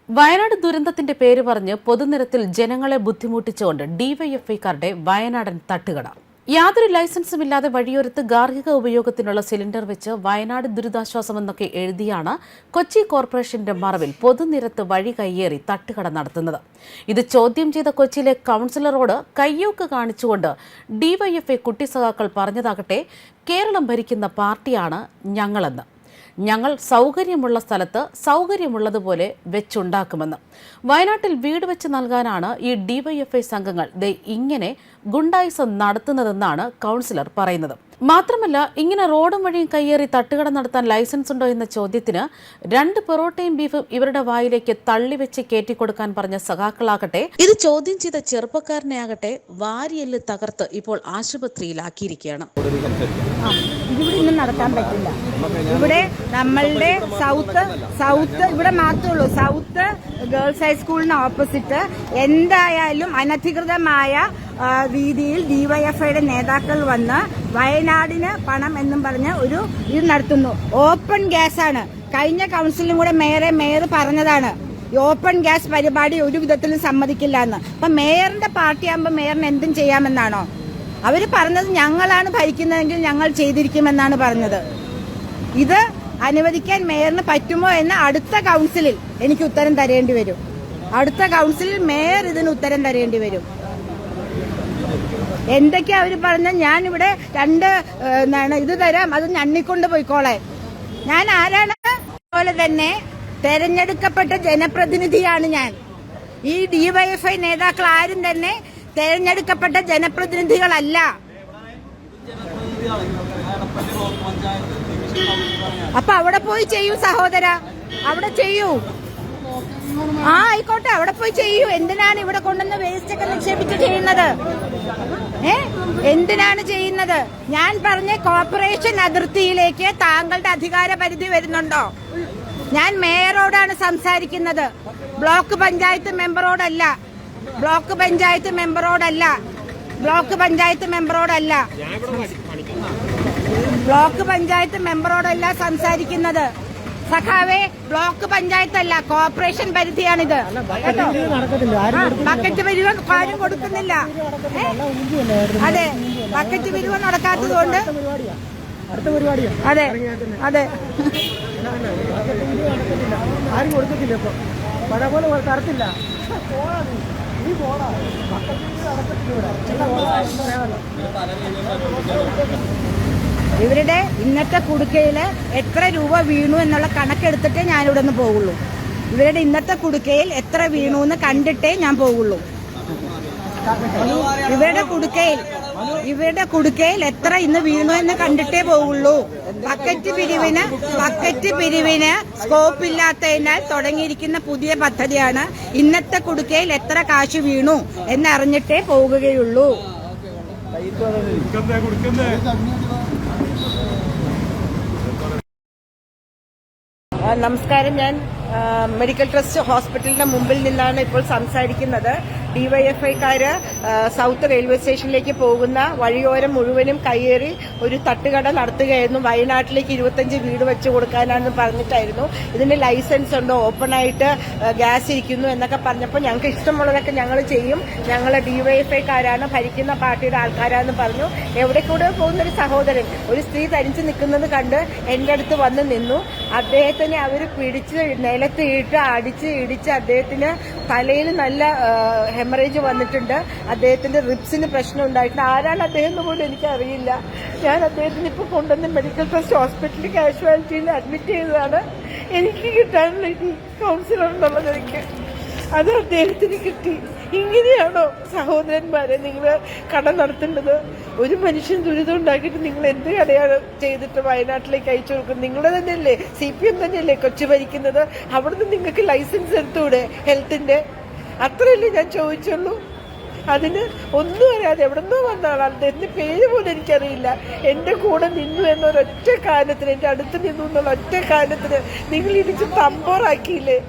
വയനാട് ദുരന്തത്തിന്റെ പേര് പറഞ്ഞ് പൊതുനിരത്തിൽ ജനങ്ങളെ ബുദ്ധിമുട്ടിച്ചുകൊണ്ട് ഡിവൈഎഫ്ഐക്കാരുടെ വയനാടൻ തട്ടുകട. യാതൊരു ലൈസൻസുമില്ലാതെ വഴിയോരത്ത് ഗാർഹിക ഉപയോഗത്തിനുള്ള സിലിണ്ടർ വെച്ച് വയനാട് ദുരിതാശ്വാസമെന്നൊക്കെ എഴുതിയാണ് കൊച്ചി കോർപ്പറേഷന്റെ മറവിൽ പൊതുനിരത്ത് വഴി കയ്യേറി തട്ടുകട നടത്തുന്നത്. ഇത് ചോദ്യം ചെയ്ത കൊച്ചിയിലെ കൌൺസിലറോട് കയ്യൂക്ക് കാണിച്ചുകൊണ്ട് ഡിവൈഎഫ്ഐ കുട്ടിസഖാക്കൾ പറഞ്ഞതാകട്ടെ, കേരളം ഭരിക്കുന്ന പാർട്ടിയാണ് ഞങ്ങളെന്ന്. ഞങ്ങൾ സൗകര്യമുള്ള സ്ഥലത്ത് സൗകര്യമുള്ളതുപോലെ വെച്ചുണ്ടാക്കുമെന്ന്. വയനാട്ടിൽ വീട് വെച്ച് നൽകാനാണ് ഈ ഡിവൈഎഫ്ഐ സംഘങ്ങൾ ഇങ്ങനെ ഗുണ്ടായിസം നടത്തുന്നതെന്നാണ് കൌൺസിലർ പറയുന്നത്. മാത്രമല്ല, ഇങ്ങനെ റോഡും വഴിയും കയ്യേറി തട്ടുകട നടത്താൻ ലൈസൻസ് ഉണ്ടോ എന്ന ചോദ്യത്തിന് 2 പൊറോട്ടയും ബീഫും ഇവരുടെ വായിലേക്ക് തള്ളിവെച്ച് കയറ്റിക്കൊടുക്കാൻ പറഞ്ഞ സഖാക്കളാകട്ടെ, ഇത് ചോദ്യം ചെയ്ത ചെറുപ്പക്കാരനെ ആകട്ടെ വാരിയെല്ല് തകർത്ത് ഇപ്പോൾ ആശുപത്രിയിലാക്കിയിരിക്കുകയാണ്. ഇവിടെ ഇന്നും നടത്താൻ പറ്റില്ല. ഇവിടെ നമ്മളുടെ സൗത്ത് ഇവിടെ മാത്രമേ ഉള്ളൂ. സൗത്ത് ഗേൾസ് ഹൈസ്കൂളിന് ഓപ്പോസിറ്റ് എന്തായാലും അനധികൃതമായ രീതിയിൽ ഡിവൈഎഫ്ഐയുടെ നേതാക്കൾ വന്ന് വയനാടിന് പണം എന്നും പറഞ്ഞ് ഒരു ഇത് നടത്തുന്നു. ഓപ്പൺ ഗ്യാസ് ആണ്. കഴിഞ്ഞ കൌൺസിലും കൂടെ മേയർ പറഞ്ഞതാണ്, ഈ ഓപ്പൺ ഗ്യാസ് പരിപാടി ഒരു വിധത്തിലും സമ്മതിക്കില്ല എന്ന്. അപ്പൊ മേയറിന്റെ പാർട്ടിയാകുമ്പോൾ മേയറിന് എന്തും ചെയ്യാമെന്നാണോ അവര് പറഞ്ഞത്? ഞങ്ങളാണ് ഭരിക്കുന്നതെങ്കിൽ ഞങ്ങൾ ചെയ്തിരിക്കുമെന്നാണ് പറഞ്ഞത്. ഇത് അനുവദിക്കാൻ മേയറിന് പറ്റുമോ എന്ന് അടുത്ത കൌൺസിലിൽ എനിക്ക് ഉത്തരം തരേണ്ടി വരും. അടുത്ത കൌൺസിലിൽ മേയർ ഇതിന് ഉത്തരം തരേണ്ടി വരും. എന്തൊക്കെയാ അവര് പറഞ്ഞ? ഞാനിവിടെ 2 ഇത് തരാം, അത് ഞണ്ണിക്കൊണ്ട് പോയിക്കോളെ. ഞാൻ ആരാണ്? അതുപോലെ തന്നെ തെരഞ്ഞെടുക്കപ്പെട്ട ജനപ്രതിനിധിയാണ് ഞാൻ. ഈ ഡിവൈഎഫ്ഐ നേതാക്കൾ ആരും തന്നെ തെരഞ്ഞെടുക്കപ്പെട്ട ജനപ്രതിനിധികളല്ല. അപ്പൊ അവിടെ പോയി ചെയ്യൂ സഹോദര, അവിടെ ചെയ്യൂ. ആയിക്കോട്ടെ, അവിടെ പോയി ചെയ്യൂ. എന്തിനാണ് ഇവിടെ കൊണ്ടുവന്ന് വേസ്റ്റ് ഒക്കെ നിക്ഷേപിച്ച് ചെയ്യുന്നത്? എന്തിനാണ് ചെയ്യുന്നത്? ഞാൻ പറഞ്ഞ കോർപ്പറേഷൻ അതിർത്തിയിലേക്ക് താങ്കളുടെ അധികാര പരിധി വരുന്നുണ്ടോ? ഞാൻ മേയറോടാണ് സംസാരിക്കുന്നത്, ബ്ലോക്ക് പഞ്ചായത്ത് മെമ്പറോടല്ല. ബ്ലോക്ക് പഞ്ചായത്ത് മെമ്പറോടല്ല സംസാരിക്കുന്നത്. സഖാവേ, ബ്ലോക്ക് പഞ്ചായത്തല്ല, കോർപ്പറേഷൻ പരിധിയാണിത്. ബക്കറ്റ് പിരിവ് ആരും കൊടുക്കുന്നില്ല. അതെ, ബക്കറ്റ് പിരിവ് നടക്കാത്തത് കൊണ്ട് അതെ ആരും കൊടുക്കത്തില്ല. ഇപ്പൊ പഴ പോലെ തരത്തില്ല. ഇവരുടെ ഇന്നത്തെ കുടുക്കയിൽ എത്ര രൂപ വീണു എന്നുള്ള കണക്കെടുത്തിട്ടേ ഞാനിവിടെ നിന്ന് പോകുള്ളൂ. ഇവരുടെ ഇന്നത്തെ കുടുക്കയിൽ എത്ര വീണു എന്ന് കണ്ടിട്ടേ ഞാൻ പോകുള്ളൂ. ഇവരുടെ കുടുക്കയിൽ എത്ര ഇന്ന് വീണു എന്ന് കണ്ടിട്ടേ പോകുള്ളൂ. ബക്കറ്റ് പിരിവിന് സ്കോപ്പ് ഇല്ലാത്തതിനാൽ തുടങ്ങിയിരിക്കുന്ന പുതിയ പദ്ധതിയാണ്. ഇന്നത്തെ കുടുക്കയിൽ എത്ര കാശ് വീണു എന്നറിഞ്ഞിട്ടേ പോകുകയുള്ളൂ. നമസ്കാരം. ഞാൻ മെഡിക്കൽ ട്രസ്റ്റ് ഹോസ്പിറ്റലിന്റെ മുമ്പിൽ നിന്നാണ് ഇപ്പോൾ സംസാരിക്കുന്നത്. ഡിവൈഎഫ്ഐക്കാര് സൗത്ത് റെയിൽവേ സ്റ്റേഷനിലേക്ക് പോകുന്ന വഴിയോരം മുഴുവനും കയ്യേറി ഒരു തട്ടുകട നടത്തുകയായിരുന്നു. വയനാട്ടിലേക്ക് 25 വീട് വെച്ച് കൊടുക്കാനാണെന്ന് പറഞ്ഞിട്ടായിരുന്നു. ഇതിന് ലൈസൻസ് ഉണ്ടോ, ഓപ്പണായിട്ട് ഗ്യാസ് ഇരിക്കുന്നു എന്നൊക്കെ പറഞ്ഞപ്പോൾ ഞങ്ങൾക്ക് ഇഷ്ടമുള്ളതൊക്കെ ഞങ്ങൾ ചെയ്യും, ഞങ്ങൾ ഡിവൈഎഫ്ഐക്കാരാണ്, ഭരിക്കുന്ന പാർട്ടിയുടെ ആൾക്കാരാണെന്ന് പറഞ്ഞു. എവിടെ കൂടെ പോകുന്നൊരു സഹോദരൻ ഒരു സ്ത്രീ തനിച്ച് നിൽക്കുന്നത് കണ്ട് എന്റെ അടുത്ത് വന്ന് നിന്നു. അദ്ദേഹത്തിനെ അവർ പിടിച്ച് നിലത്ത് അടിച്ച് ഇടിച്ച് അദ്ദേഹത്തിന് തലയിൽ നല്ല ഹെമറേജ് വന്നിട്ടുണ്ട്. അദ്ദേഹത്തിന്റെ റിബ്സിന് പ്രശ്നം ഉണ്ടായിട്ടുണ്ട്. ആരാണ് അദ്ദേഹം എന്ന് പോലും എനിക്കറിയില്ല. ഞാൻ അദ്ദേഹത്തിന് ഇപ്പോൾ കൊണ്ടുവന്ന് മെഡിക്കൽ ട്രസ്റ്റ് ഹോസ്പിറ്റലിൽ കാഷ്വാലിറ്റിയിൽ അഡ്മിറ്റ് ചെയ്തതാണ്. എനിക്ക് കിട്ടാനുള്ള ഈ കൗൺസിലർ എന്നുള്ളത് അത് അദ്ദേഹത്തിന് കിട്ടി. ഇങ്ങനെയാണോ സഹോദരന്മാരെ നിങ്ങൾ കട നടത്തേണ്ടത്? ഒരു മനുഷ്യൻ ദുരിതം ഉണ്ടാക്കിയിട്ട് നിങ്ങൾ എന്ത് കടയാണ് ചെയ്തിട്ട് വയനാട്ടിലേക്ക് അയച്ചു കൊടുക്കുന്നത്? നിങ്ങളുടെ തന്നെയല്ലേ, CPM തന്നെയല്ലേ കൊച്ചു ഭരിക്കുന്നത്? അവിടുന്ന് നിങ്ങൾക്ക് ലൈസൻസ് എടുത്തൂടെ ഹെൽത്തിന്റെ? അത്രയല്ലേ ഞാൻ ചോദിച്ചുള്ളൂ. അതിന് ഒന്നും അറിയാതെ എവിടെന്നോ വന്ന ആളാണ്. അദ്ദേഹത്തിന്റെ പേര് പോലും എനിക്കറിയില്ല. എന്റെ കൂടെ നിന്നു എന്നൊരൊറ്റ കാരണത്തിന്, എന്റെ അടുത്ത് നിന്നു എന്നുള്ള ഒറ്റ കാരണത്തിന് നിങ്ങൾ ഇടിച്ച് തമ്പോറാക്കിയില്ലേ?